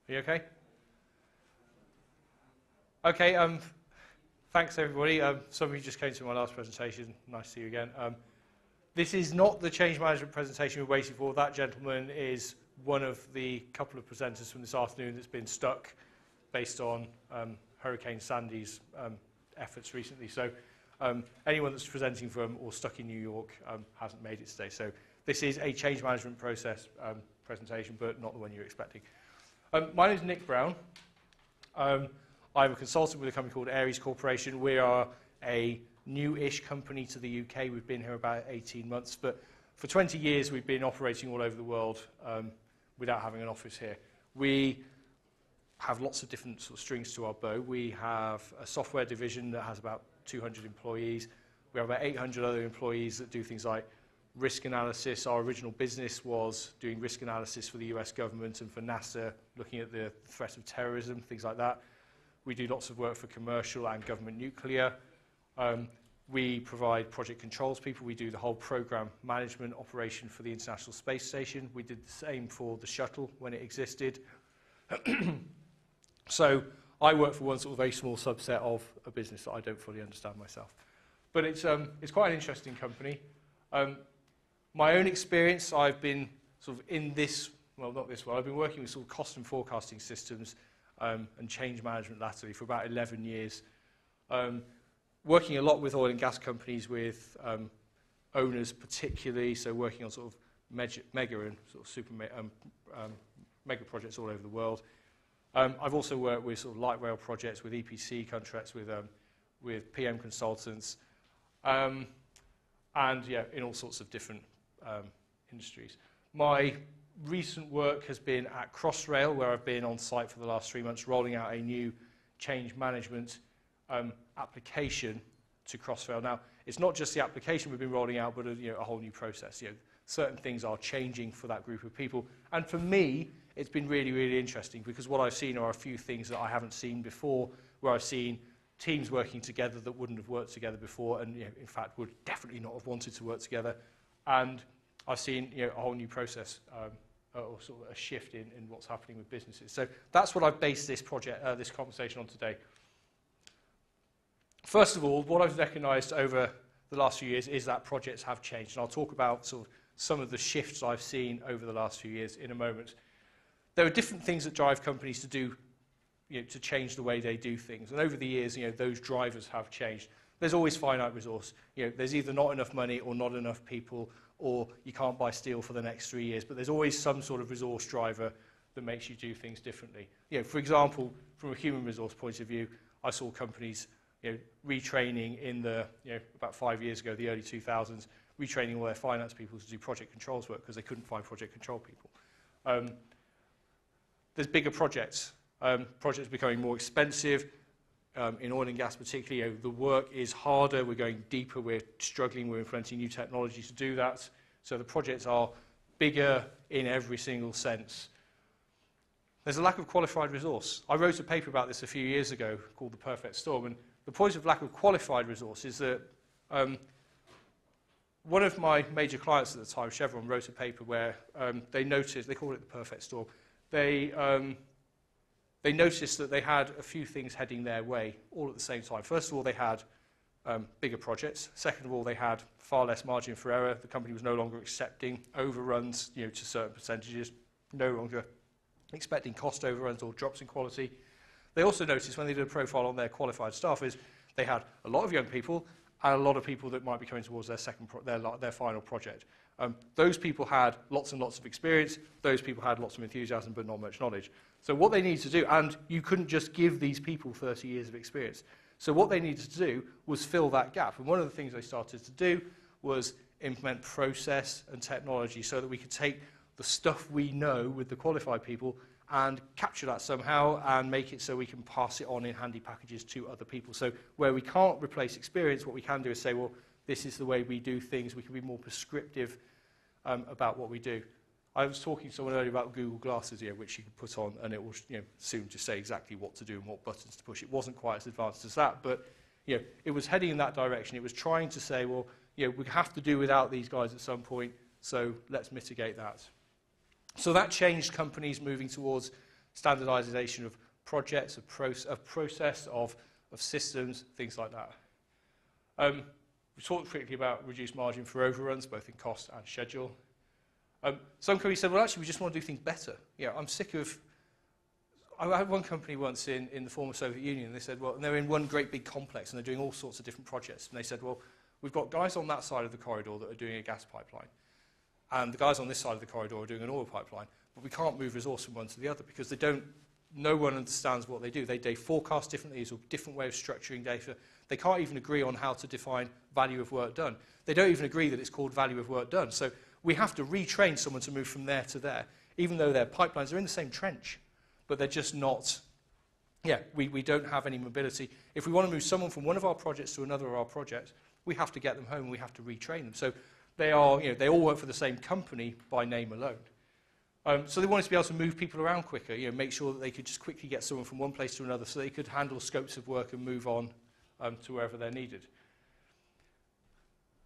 Are you okay? Okay, thanks everybody. Some of you just came to my last presentation. Nice to see you again. This is not the change management presentation we're waiting for. That gentleman is one of the couple of presenters from this afternoon that's been stuck based on Hurricane Sandy's efforts recently. So anyone that's presenting from or stuck in New York hasn't made it today. So this is a change management process presentation, but not the one you're expecting. My name is Nick Brown. I'm a consultant with a company called Ares Corporation. We are a new-ish company to the UK. We've been here about 18 months, but for 20 years we've been operating all over the world without having an office here. We have lots of different sort of strings to our bow. We have a software division that has about 200 employees. We have about 800 other employees that do things like risk analysis. Our original business was doing risk analysis for the US government and for NASA, looking at the threat of terrorism, things like that. We do lots of work for commercial and government nuclear. We provide project controls people. We do the whole program management operation for the International Space Station. We did the same for the shuttle when it existed. So I work for one sort of very small subset of a business that I don't fully understand myself. But it's quite an interesting company. My own experience, I've been sort of in this, well, not this one, I've been working with sort of cost and forecasting systems and change management latterly for about 11 years. Working a lot with oil and gas companies, with owners particularly, so working on sort of mega and sort of super mega projects all over the world. I've also worked with sort of light rail projects, with EPC contracts, with PM consultants, and yeah, in all sorts of different industries. My recent work has been at Crossrail, where I've been on site for the last 3 months, rolling out a new change management application to Crossrail. Now, it's not just the application we've been rolling out, but a whole new process. Certain things are changing for that group of people. And for me, it's been really, really interesting, because what I've seen are a few things that I haven't seen before, where I've seen teams working together that wouldn't have worked together before, and in fact would definitely not have wanted to work together. And I've seen a whole new process, or sort of a shift in what's happening with businesses. So that's what I've based this project, this conversation on today. First of all, what I've recognised over the last few years is that projects have changed, and I'll talk about sort of some of the shifts I've seen over the last few years in a moment. There are different things that drive companies to do, to change the way they do things, and over the years, those drivers have changed. There's always finite resource. There's either not enough money or not enough people, or you can't buy steel for the next 3 years, but there's always some sort of resource driver that makes you do things differently. For example, from a human resource point of view, I saw companies retraining in the, about 5 years ago, the early 2000s, retraining all their finance people to do project controls work because they couldn't find project control people. There's bigger projects. Projects becoming more expensive. In oil and gas particularly, the work is harder. We're going deeper. We're struggling. We're implementing new technology to do that. So the projects are bigger in every single sense. There's a lack of qualified resource. I wrote a paper about this a few years ago called The Perfect Storm, and the point of lack of qualified resource is that one of my major clients at the time, Chevron, wrote a paper where they noticed, they called it The Perfect Storm, they noticed that they had a few things heading their way all at the same time. First of all, they had bigger projects. Second of all, they had far less margin for error. The company was no longer accepting overruns to certain percentages, no longer expecting cost overruns or drops in quality. They also noticed when they did a profile on their qualified staff is they had a lot of young people and a lot of people that might be coming towards their final project. Those people had lots and lots of experience. Those people had lots of enthusiasm but not much knowledge. So what they needed to do, and you couldn't just give these people 30 years of experience. So what they needed to do was fill that gap. And one of the things they started to do was implement process and technology so that we could take the stuff we know with the qualified people and capture that somehow and make it so we can pass it on in handy packages to other people. So where we can't replace experience, what we can do is say, well, this is the way we do things. We can be more prescriptive about what we do. I was talking to someone earlier about Google Glasses here, which you can put on, and it will soon just say exactly what to do and what buttons to push. It wasn't quite as advanced as that, but it was heading in that direction. It was trying to say, well, we have to do without these guys at some point, so let's mitigate that. So that changed companies moving towards standardization of projects, of process, of systems, things like that. We talked quickly about reduced margin for overruns, both in cost and schedule. Some companies said, well, actually, we just want to do things better. I'm sick of... I had one company once in the former Soviet Union, and they said, well, and they're in one great big complex, and they're doing all sorts of different projects. And they said, well, we've got guys on that side of the corridor that are doing a gas pipeline, and the guys on this side of the corridor are doing an oil pipeline, but we can't move resource from one to the other because no one understands what they do. They forecast differently, there's a different way of structuring data. They can't even agree on how to define value of work done. They don't even agree that it's called value of work done. So we have to retrain someone to move from there to there, even though their pipelines are in the same trench, but they're just not, we don't have any mobility. If we want to move someone from one of our projects to another of our projects, we have to get them home and we have to retrain them. So they all work for the same company by name alone. So they wanted to be able to move people around quicker, make sure that they could just quickly get someone from one place to another so they could handle scopes of work and move on to wherever they're needed.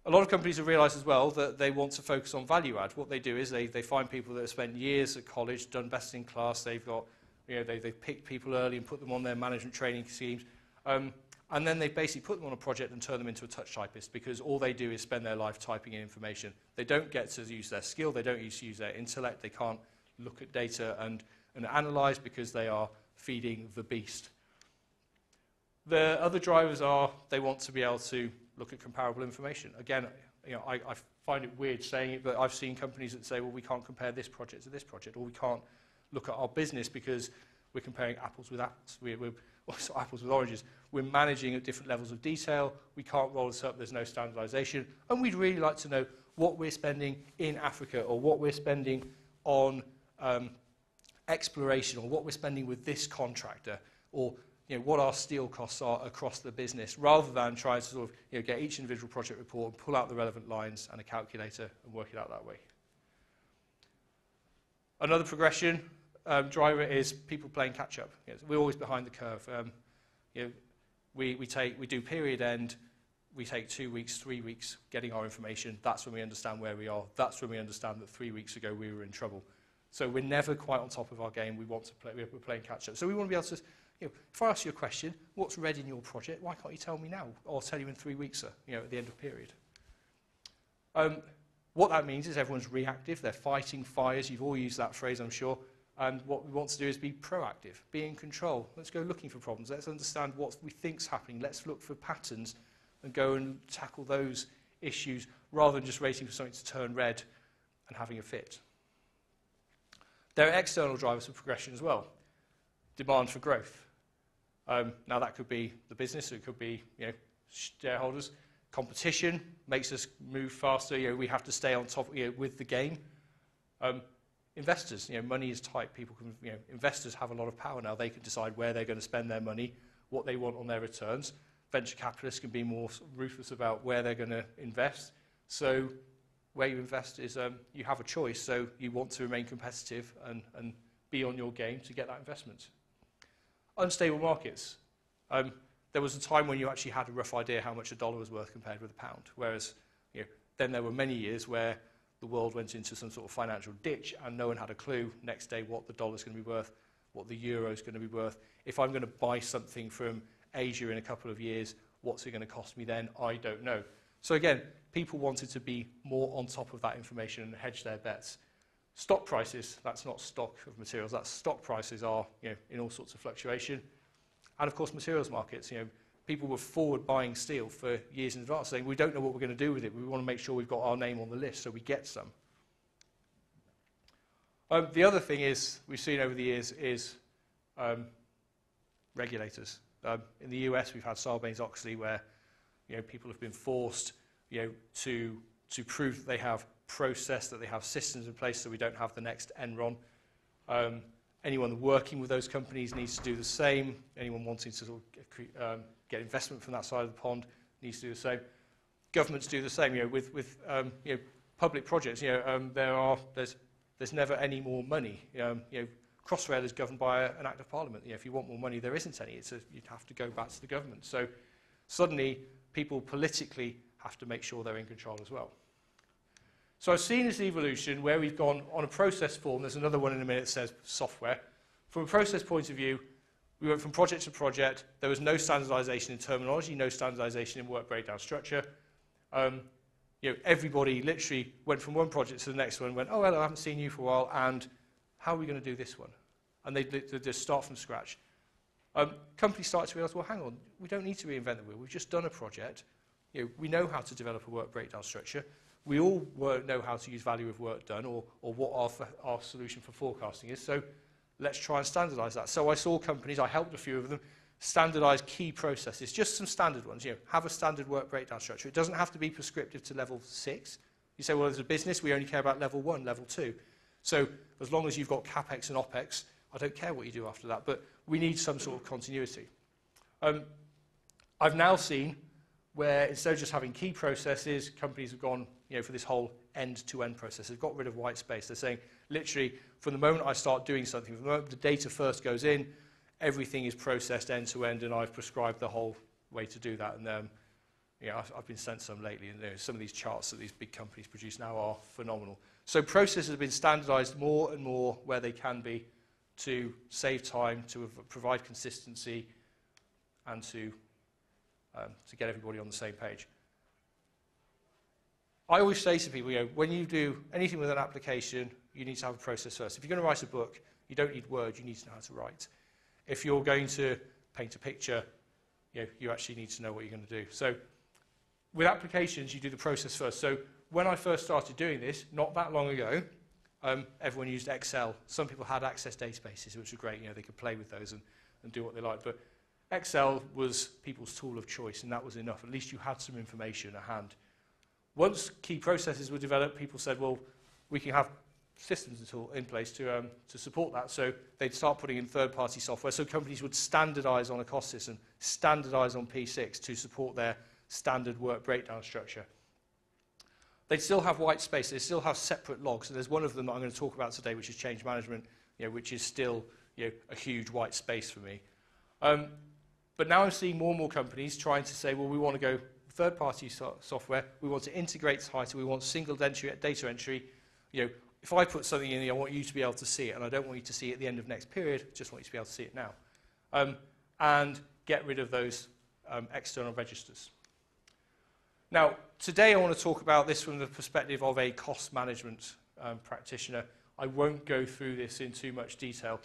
A lot of companies have realized as well that they want to focus on value add. What they do is they find people that have spent years at college, done best in class, they've got, they pick people early and put them on their management training schemes, and then they basically put them on a project and turn them into a touch typist because all they do is spend their life typing in information. They don't get to use their skill, they don't use their intellect, they can't look at data and analyze because they are feeding the beast. The other drivers are they want to be able to look at comparable information. Again, I find it weird saying it, but I've seen companies that say, well, we can't compare this project to this project, or we can't look at our business because we're comparing apples with apples. We're apples with oranges. We're managing at different levels of detail. We can't roll this up. There's no standardization. And we'd really like to know what we're spending in Africa or what we're spending on exploration or what we're spending with this contractor or what our steel costs are across the business, rather than trying to sort of get each individual project report and pull out the relevant lines and a calculator and work it out that way. Another progression driver is people playing catch up. We're always behind the curve. We do period end. We take 2 weeks, 3 weeks getting our information. That's when we understand where we are. That's when we understand that 3 weeks ago we were in trouble. So we're never quite on top of our game. We're playing catch up. So we want to be able to. If I ask you a question, what's red in your project? Why can't you tell me now? Or I'll tell you in 3 weeks, sir, at the end of period. What that means is everyone's reactive. They're fighting fires. You've all used that phrase, I'm sure. And what we want to do is be proactive, be in control. Let's go looking for problems. Let's understand what we think's happening. Let's look for patterns and go and tackle those issues rather than just waiting for something to turn red and having a fit. There are external drivers for progression as well. Demand for growth. Now that could be the business, it could be shareholders. Competition makes us move faster. We have to stay on top with the game. Investors, money is tight. People can, investors have a lot of power now. They can decide where they're going to spend their money, what they want on their returns. Venture capitalists can be more ruthless about where they're going to invest. So where you invest is you have a choice. So you want to remain competitive and be on your game to get that investment. Unstable markets. There was a time when you actually had a rough idea how much a dollar was worth compared with a pound, whereas then there were many years where the world went into some sort of financial ditch and no one had a clue next day what the dollar's going to be worth, what the euro's going to be worth. If I'm going to buy something from Asia in a couple of years, what's it going to cost me then? I don't know. So again, people wanted to be more on top of that information and hedge their bets. Stock prices, that's not stock of materials, that's stock prices are in all sorts of fluctuation. And of course materials markets, people were forward buying steel for years in advance saying we don't know what we're going to do with it, we want to make sure we've got our name on the list so we get some. The other thing is we've seen over the years is regulators. In the US we've had Sarbanes-Oxley where people have been forced to prove that they have process, that they have systems in place so we don't have the next Enron. Anyone working with those companies needs to do the same. Anyone wanting to sort of, get investment from that side of the pond needs to do the same. Governments do the same. With public projects, there's never any more money. Crossrail is governed by an act of parliament. If you want more money, there isn't any. You'd have to go back to the government. So suddenly, people politically have to make sure they're in control as well. So I've seen this evolution where we've gone on a process form. There's another one in a minute that says software. From a process point of view, we went from project to project. There was no standardization in terminology, no standardization in work breakdown structure. Everybody literally went from one project to the next one and went, oh, well, I haven't seen you for a while, and how are we going to do this one? And they just start from scratch. Companies started to realize, well, hang on, we don't need to reinvent the wheel. We've just done a project. We know how to develop a work breakdown structure. We all know how to use value of work done or what our solution for forecasting is. So let's try and standardize that. So I saw companies, I helped a few of them, standardize key processes, just some standard ones. Have a standard work breakdown structure. It doesn't have to be prescriptive to level 6. You say, well, as a business, we only care about level 1, level 2. So as long as you've got CapEx and OpEx, I don't care what you do after that, but we need some sort of continuity. I've now seen where instead of just having key processes, companies have gone for this whole end-to-end process. They've got rid of white space. They're saying, literally, from the moment I start doing something, from the moment the data first goes in, everything is processed end-to-end, and I've prescribed the whole way to do that. And I've been sent some lately, and some of these charts that these big companies produce now are phenomenal. So processes have been standardized more and more where they can be to save time, to provide consistency, and to get everybody on the same page. I always say to people, when you do anything with an application, you need to have a process first. If you're going to write a book, you don't need words, you need to know how to write. If you're going to paint a picture, you actually need to know what you're going to do. So with applications, you do the process first. So when I first started doing this, not that long ago, everyone used Excel. Some people had Access databases, which were great. They could play with those and do what they liked. But Excel was people's tool of choice, and that was enough. At least you had some information at hand. Once key processes were developed, people said, well, we can have systems in place to support that. So they'd start putting in third-party software. So companies would standardize on a cost system, standardize on P6 to support their standard work breakdown structure. They'd still have white space. They still have separate logs. And there's one of them that I'm going to talk about today, which is change management, which is still a huge white space for me. But now I'm seeing more and more companies trying to say, well, we want to go third-party software. We want to integrate tighter. We want single data entry. If I put something in here, I want you to be able to see it, and I don't want you to see it at the end of next period. I just want you to be able to see it now. And get rid of those external registers. Now, today I want to talk about this from the perspective of a cost management practitioner. I won't go through this in too much detail,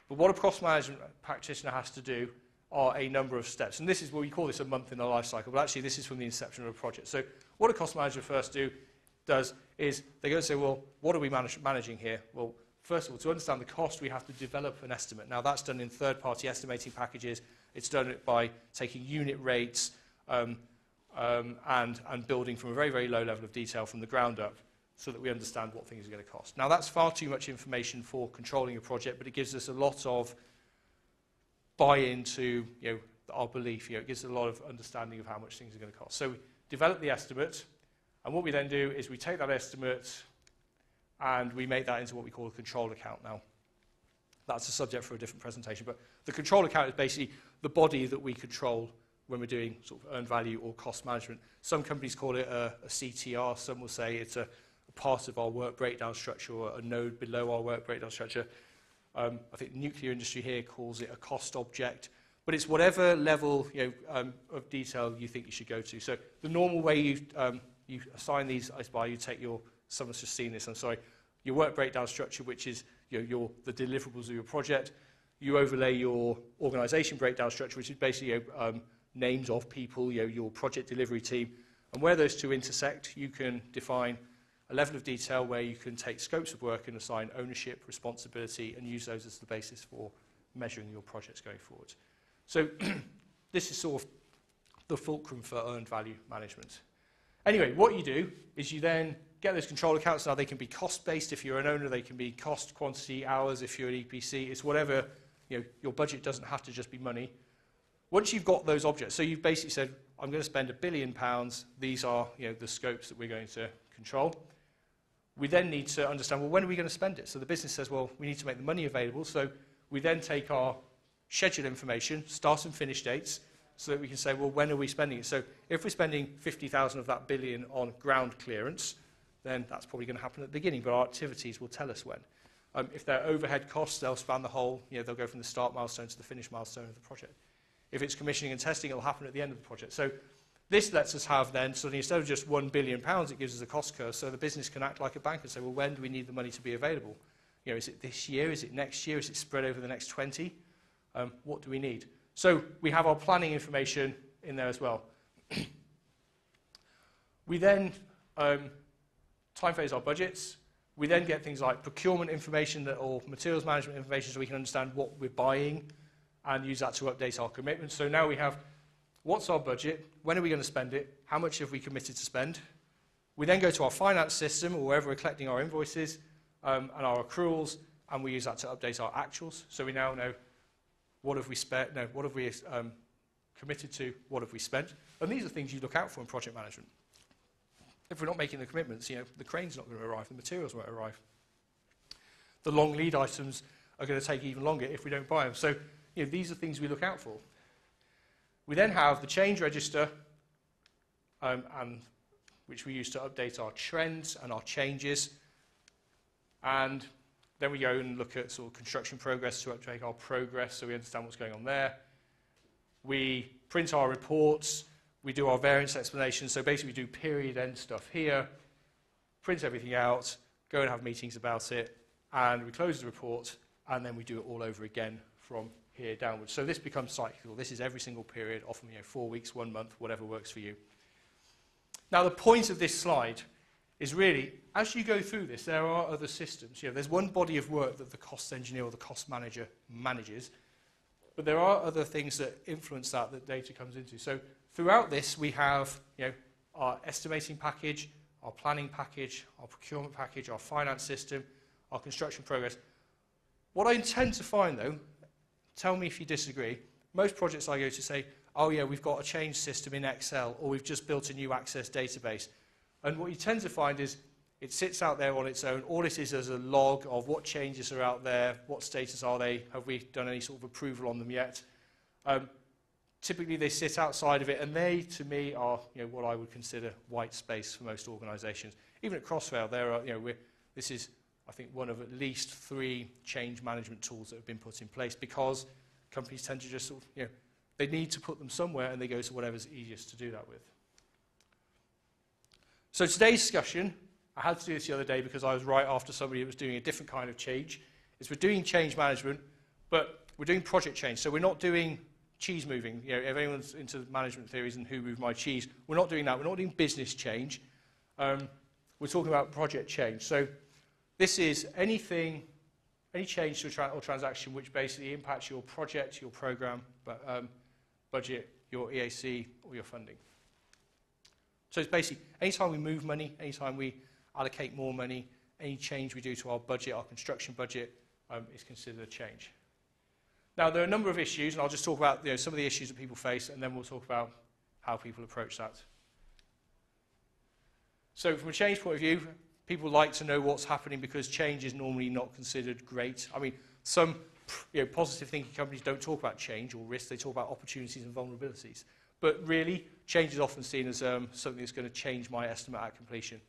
but what a cost management practitioner has to do are a number of steps. And this is what we call this a month in the life cycle, but actually this is from the inception of a project. So what a cost manager first does is they go and say, well, what are we managing here? Well, first of all, to understand the cost, we have to develop an estimate. Now, that's done in third-party estimating packages. It's done by taking unit rates and building from a very, very low level of detail from the ground up so that we understand what things are going to cost. Now, that's far too much information for controlling a project, but it gives us a lot of buy-in to our belief. It gives us a lot of understanding of how much things are going to cost. So we develop the estimate, and what we then do is we take that estimate and we make that into what we call a control account. Now, that's a subject for a different presentation, but the control account is basically the body that we control when we're doing sort of earned value or cost management. Some companies call it a CTR. Some will say it's a part of our work breakdown structure or a node below our work breakdown structure. I think the nuclear industry here calls it a cost object, but it's whatever level of detail you think you should go to. So the normal way you assign these is by you take someone's just seen this, I'm sorry, your work breakdown structure, which is the deliverables of your project. You overlay your organization breakdown structure, which is basically names of people, your project delivery team. And where those two intersect, you can define a level of detail where you can take scopes of work and assign ownership, responsibility, and use those as the basis for measuring your projects going forward. So this is sort of the fulcrum for earned value management. Anyway, what you do is you then get those control accounts. Now, they can be cost-based if you're an owner. They can be cost, quantity, hours if you're an EPC. It's whatever, your budget doesn't have to just be money. Once you've got those objects, so you've basically said, I'm going to spend £1 billion. These are the scopes that we're going to control. We then need to understand, well, when are we going to spend it? So the business says, well, we need to make the money available. So we then take our schedule information, start and finish dates, so that we can say, well, when are we spending it? So if we're spending 50,000 of that billion on ground clearance, then that's probably going to happen at the beginning, but our activities will tell us when. If they're overhead costs, they'll span the whole, they'll go from the start milestone to the finish milestone of the project. If it's commissioning and testing, it'll happen at the end of the project. So this lets us have then, suddenly instead of just £1 billion, it gives us a cost curve, so the business can act like a bank and say, well, when do we need the money to be available? Is it this year? Is it next year? Is it spread over the next 20? What do we need? So we have our planning information in there as well. We then time phase our budgets. We then get things like procurement information or materials management information so we can understand what we're buying and use that to update our commitments. So now we have what's our budget, when are we going to spend it, how much have we committed to spend. We then go to our finance system or wherever we're collecting our invoices and our accruals, and we use that to update our actuals. So we now know what have we spent, what have we committed to, what have we spent. And these are things you look out for in project management. If we're not making the commitments, the crane's not going to arrive, the materials won't arrive. The long lead items are going to take even longer if we don't buy them. So these are things we look out for. We then have the change register, which we use to update our trends and our changes. And then we go and look at sort of construction progress to update our progress so we understand what's going on there. We print our reports. We do our variance explanations. So basically we do period end stuff here, print everything out, go and have meetings about it, and we close the report, and then we do it all over again from here downwards. So this becomes cyclical. This is every single period, often 4 weeks, 1 month, whatever works for you. Now the point of this slide is really, as you go through this, there are other systems. There's one body of work that the cost engineer or the cost manager manages, but there are other things that influence that data comes into. So throughout this, we have our estimating package, our planning package, our procurement package, our finance system, our construction progress. What I intend to find, though, tell me if you disagree, most projects I go to say, oh yeah, we've got a change system in Excel, or we've just built a new access database. And what you tend to find is it sits out there on its own. All it is a log of what changes are out there, what status are they, have we done any sort of approval on them yet. Typically they sit outside of it, and they, to me, are what I would consider white space for most organisations. Even at Crossrail, there are, this is, I think, one of at least 3 change management tools that have been put in place because companies tend to just sort of, they need to put them somewhere, and they go to whatever's easiest to do that with. So today's discussion, I had to do this the other day because I was right after somebody that was doing a different kind of change, is we're doing change management, but we're doing project change. So we're not doing cheese moving. If anyone's into management theories and who moved my cheese, we're not doing that. We're not doing business change. We're talking about project change. So this is any change to a transaction which basically impacts your project, your program, budget, your EAC, or your funding. So it's basically anytime we move money, anytime we allocate more money, any change we do to our budget, our construction budget, is considered a change. Now, there are a number of issues, and I'll just talk about some of the issues that people face, and then we'll talk about how people approach that. So from a change point of view, people like to know what's happening because change is normally not considered great. I mean, some positive thinking companies don't talk about change or risk, they talk about opportunities and vulnerabilities. But really, change is often seen as something that's going to change my estimate at completion.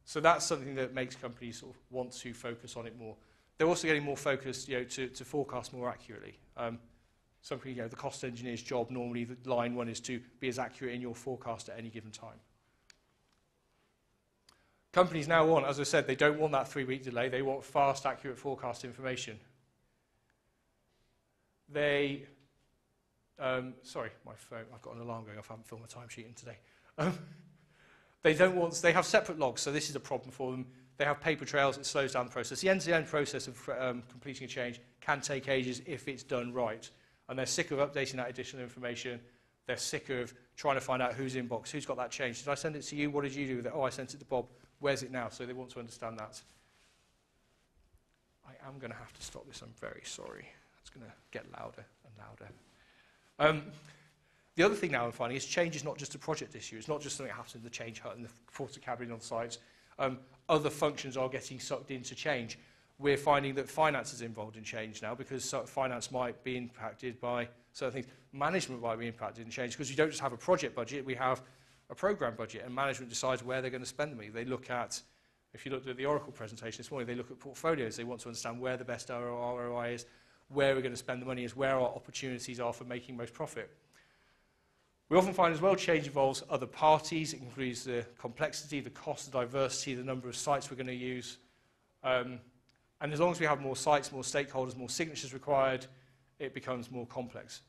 So that's something that makes companies sort of want to focus on it more. They're also getting more focused, to forecast more accurately. The cost engineer's job normally, the line one, is to be as accurate in your forecast at any given time. Companies now want, as I said, they don't want that 3-week delay. They want fast, accurate forecast information. They, sorry, my phone, I've got an alarm going off. I haven't filled my timesheet in today. They have separate logs, so this is a problem for them. They have paper trails, it slows down the process. The end-to-end process of completing a change can take ages if it's done right. And they're sick of updating that additional information. They're sick of trying to find out whose inbox, who's got that change. Did I send it to you? What did you do with it? Oh, I sent it to Bob. Where's it now? So they want to understand that. I am going to have to stop this. I'm very sorry. It's going to get louder and louder. The other thing now I'm finding is change is not just a project issue. It's not just something that happens in the change hut and the porter cabin on sites. Other functions are getting sucked into change. We're finding that finance is involved in change now because finance might be impacted by certain things. Management might be impacted in change because you don't just have a project budget, we have a program budget, and management decides where they're going to spend the money. They look at If you looked at the Oracle presentation this morning, they look at portfolios. They want to understand where the best ROI is, where we're going to spend the money is, where our opportunities are for making most profit. We often find as well change involves other parties. It includes the complexity, the cost, the diversity, the number of sites we're going to use. And as long as we have more sites, more stakeholders, more signatures required, it becomes more complex.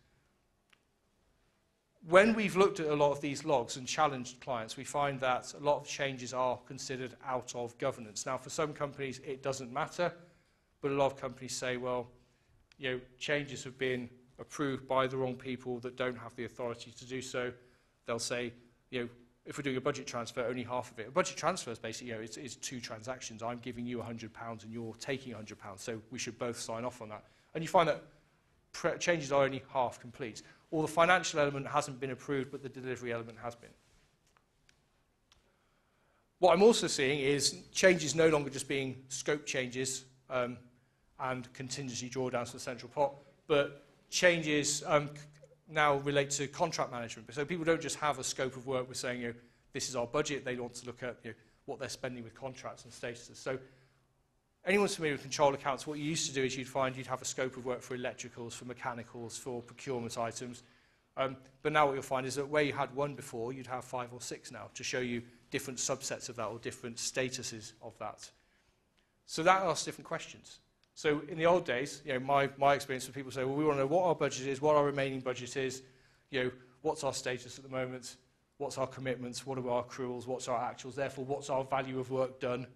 When we've looked at a lot of these logs and challenged clients, we find that a lot of changes are considered out of governance. Now, for some companies, it doesn't matter, but a lot of companies say, well, changes have been approved by the wrong people that don't have the authority to do so. They'll say, if we're doing a budget transfer, only half of it. A budget transfer is basically, it's 2 transactions. I'm giving you £100 and you're taking £100, so we should both sign off on that. And you find that changes are only half complete. Or the financial element hasn't been approved, but the delivery element has been. What I'm also seeing is changes no longer just being scope changes and contingency drawdowns for the central pot, but changes now relate to contract management. So people don't just have a scope of work with saying, this is our budget. They want to look at what they're spending with contracts and statuses. So anyone's familiar with control accounts, what you used to do is you'd have a scope of work for electricals, for mechanicals, for procurement items. But now what you'll find is that where you had one before, you'd have 5 or 6 now to show you different subsets of that or different statuses of that. So that asks different questions. So in the old days, my experience with people say, well, we want to know what our budget is, what our remaining budget is, what's our status at the moment, what's our commitments, what are our accruals, what's our actuals, therefore what's our value of work done,